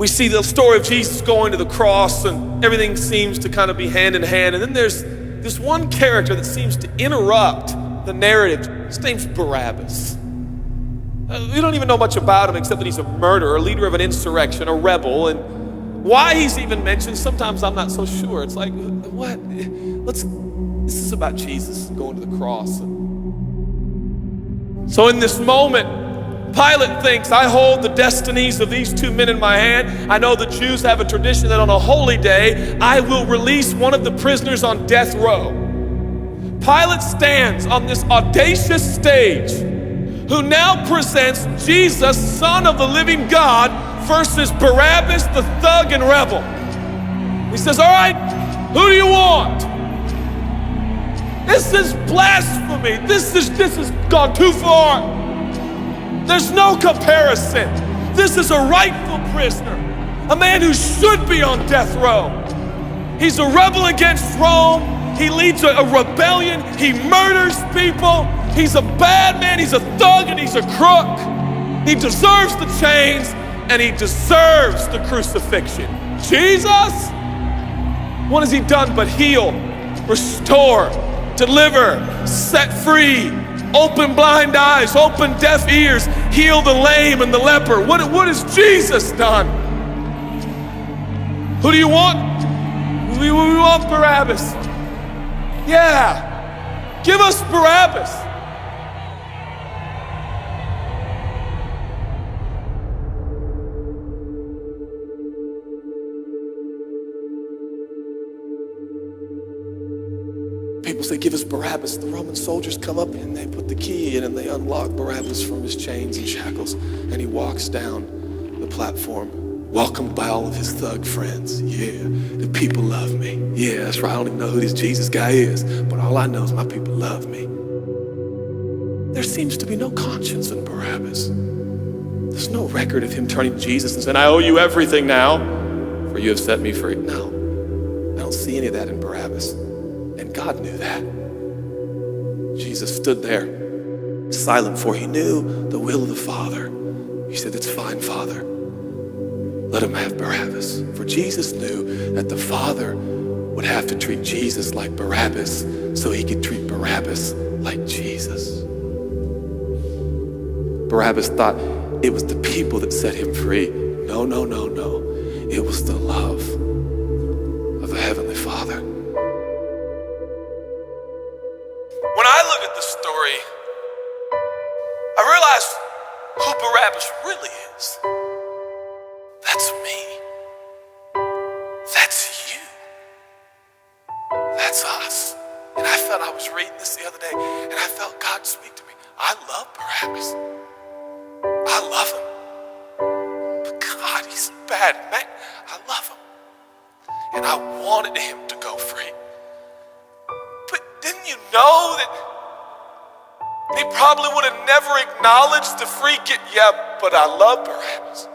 We see the story of Jesus going to the cross and everything seems to kind of be hand in hand. And then there's this one character that seems to interrupt the narrative. His name's Barabbas. We don't even know much about him except that he's a murderer, a leader of an insurrection, a rebel. And why he's even mentioned, sometimes I'm not so sure. It's like, what? This is about Jesus going to the cross. So in this moment, Pilate thinks, I hold the destinies of these two men in my hand. I know the Jews have a tradition that on a holy day, I will release one of the prisoners on death row. Pilate stands on this audacious stage, who now presents Jesus, Son of the living God, versus Barabbas, the thug and rebel. He says, all right, who do you want? This is blasphemy. This has gone too far. There's no comparison. This is a rightful prisoner, a man who should be on death row. He's a rebel against Rome. He leads a rebellion. He murders people. He's a bad man. He's a thug and he's a crook. He deserves the chains and he deserves the crucifixion. Jesus, what has he done but heal, restore, deliver, set free, open blind eyes, open deaf ears, heal the lame and the leper? What has Jesus done? Who do you want? We want Barabbas. Yeah, give us Barabbas. People say, give us Barabbas. The Roman soldiers come up and they put the key in and they unlock Barabbas from his chains and shackles. And he walks down the platform, welcomed by all of his thug friends. Yeah, the people love me. Yeah, that's right. I don't even know who this Jesus guy is, but all I know is my people love me. There seems to be no conscience in Barabbas. There's no record of him turning to Jesus and saying, I owe you everything now, for you have set me free. No, I don't see any of that in Barabbas. And God knew that. Jesus stood there, silent, for he knew the will of the Father. He said, it's fine, Father. Let him have Barabbas. For Jesus knew that the Father would have to treat Jesus like Barabbas so he could treat Barabbas like Jesus. Barabbas thought it was the people that set him free. No. It was the love of the Heavenly Father. When I look at the story, I realize who Barabbas really is. That's me. That's you. That's us. And I was reading this the other day, and I felt God speak to me. I love Barabbas. I love him. But God, he's a bad man. I love him. And I wanted him to go free. But didn't you know that he probably would have never acknowledged the free gift? Yeah, but I love Barabbas.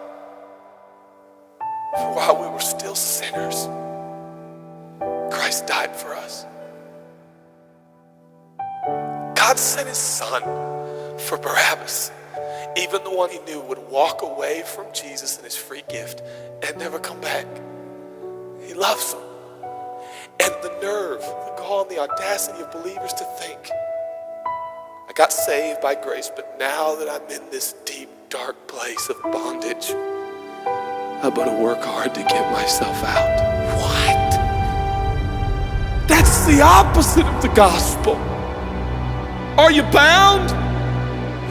For while we were still sinners, Christ died for us. God sent his son for Barabbas, even the one he knew would walk away from Jesus and his free gift and never come back. He loves them. And the nerve, the gall, and the audacity of believers to think, I got saved by grace, but now that I'm in this deep, dark place of bondage, I better work hard to get myself out. What? That's the opposite of the gospel. Are you bound?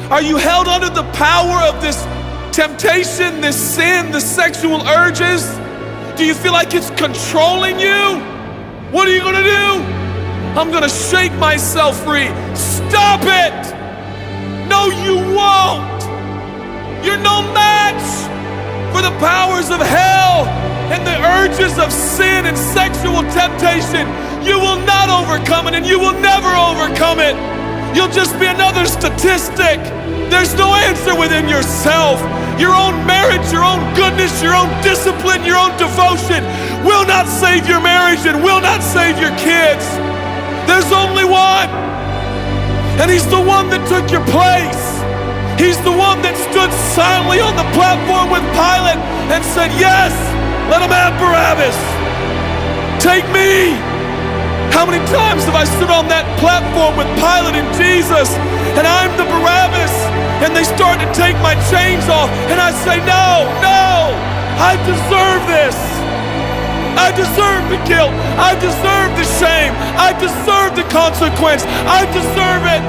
Are you held under the power of this temptation, this sin, the sexual urges? Do you feel like it's controlling you? What are you gonna do? I'm gonna shake myself free. Stop it! No, you won't. You're no match for the powers of hell and the urges of sin and sexual temptation. You will not overcome it, and you will never overcome it. You'll just be another statistic. There's no answer within yourself. Your own marriage, your own goodness, your own discipline, your own devotion will not save your marriage and will not save your kids. There's only one, and he's the one that took your place. He's the one that stood silently on the platform with Pilate and said, yes, let him have Barabbas. Take me. How many times have I stood on that platform with Pilate and Jesus, and I'm the Barabbas, and they start to take my chains off, and I say, no, no, I deserve this. I deserve the guilt. I deserve the shame. I deserve the consequence. I deserve it.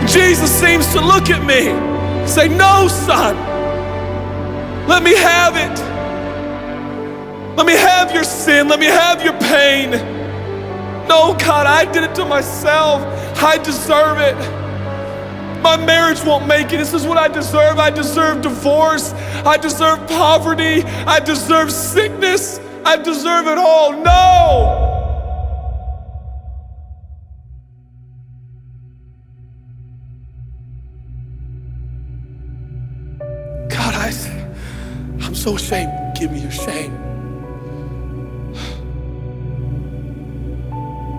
Jesus seems to look at me and say, no, son, let me have it. Let me have your sin. Let me have your pain. No, God, I did it to myself. I deserve it. My marriage won't make it. This is what I deserve. I deserve divorce. I deserve poverty. I deserve sickness. I deserve it all. No! God, I'm so ashamed. Give me your shame.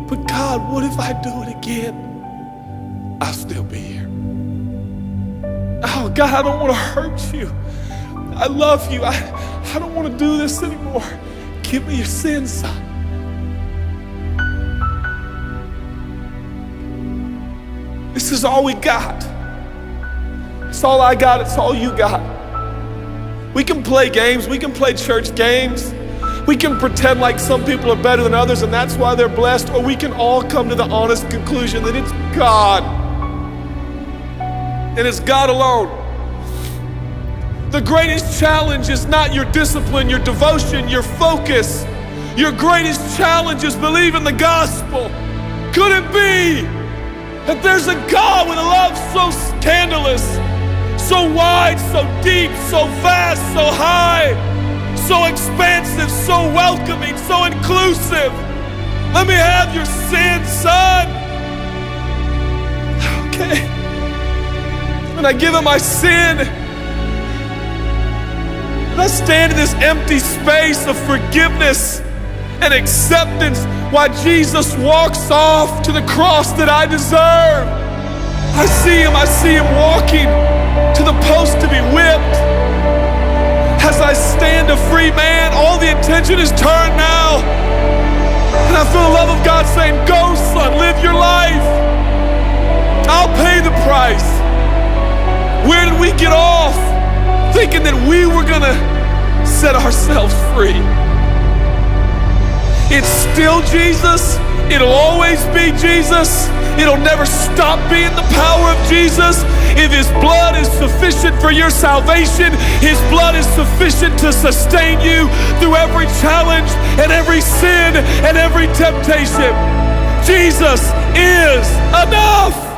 But God, what if I do it again? I'll still be here. Oh God, I don't want to hurt you. I love you. I don't want to do this anymore. Give me your sins, son. This is all we got. It's all I got. It's all you got. We can play games. We can play church games. We can pretend like some people are better than others and that's why they're blessed, or we can all come to the honest conclusion that it's God. And it's God alone. The greatest challenge is not your discipline, your devotion, your focus. Your greatest challenge is believing the gospel. Could it be that there's a God with a love so scandalous, so wide, so deep, so vast, so high, so expansive, so welcoming, so inclusive? Let me have your sin, son. Okay. And I give him my sin. And I stand in this empty space of forgiveness and acceptance while Jesus walks off to the cross that I deserve. I see him walking to the post to be whipped. As I stand a free man, all the attention is turned now. And I feel the love of God saying, go son, live your life. I'll pay the price. Where did we get off thinking that we were gonna set ourselves free? It's still Jesus. It'll always be Jesus. It'll never stop being the power of Jesus. If his blood is sufficient for your salvation, his blood is sufficient to sustain you through every challenge and every sin and every temptation. Jesus is enough.